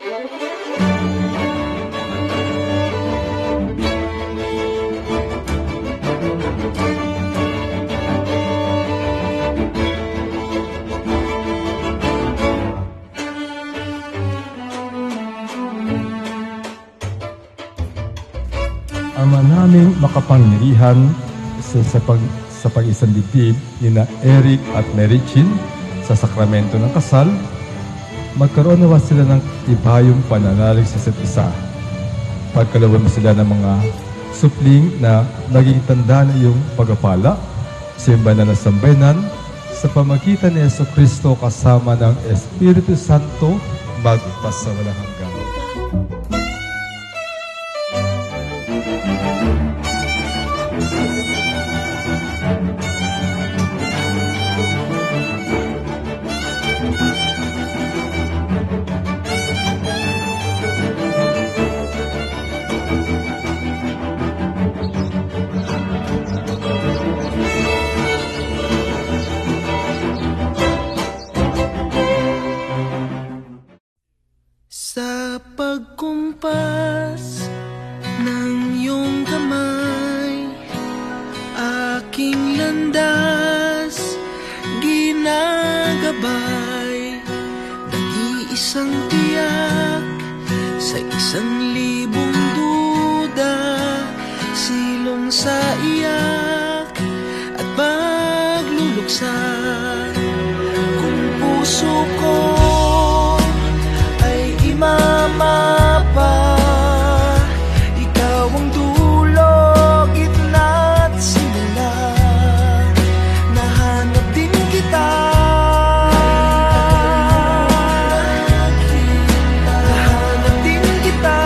Ama naming makapangyarihan sa pag-isang dibdib nina Eric at Mary Chin sa sakramento ng kasal, magkaroon nawa sila ng ibayong pananalig sa isa't isa. Pagkalooban mo sila ng mga supling na naging tanda na iyong pagpapala sa iyong banal na sambayanan sa pamagitan ni Jesucristo kasama ng Espiritu Santo magpas sa walang hanggan. Sa pagkumpas ng iyong kamay, aking landas ginagabay, nag-iisang tiyak sa 1,000 duda, silong sa iyak at pagluluksa. Kung puso ko mapa, ikaw ang dulo, gitna at simula. Nahanap din kita, nahanap din kita.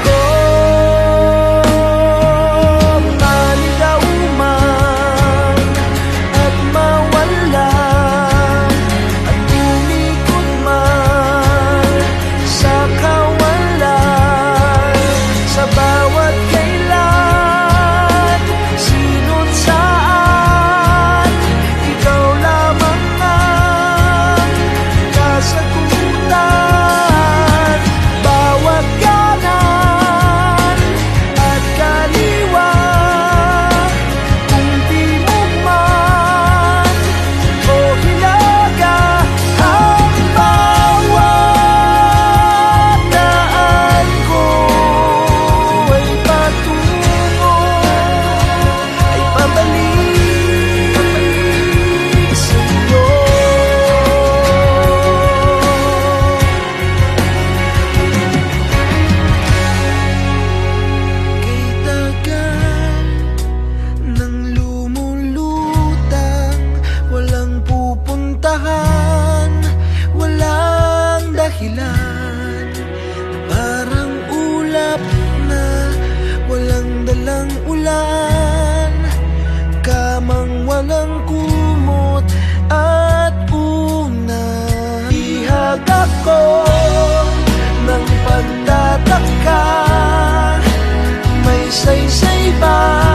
Oh, maligaw man at mawala, at umikot man sa kawalan, sa bawat kailan, sino't saan, ikaw lamang ang kasagutan. Bawat kanan at kaliwa, kung timog man o hilaga, ang bawat daan ko ay patungo, ay pabalik sa iyo. Kay tagal nang lumulutang, walang pupuntahan, walang dahilan, parang ulap na walang dalang ulan, kamang walang kumot at unan. Ihag ako ng pagtataka, may saysay ba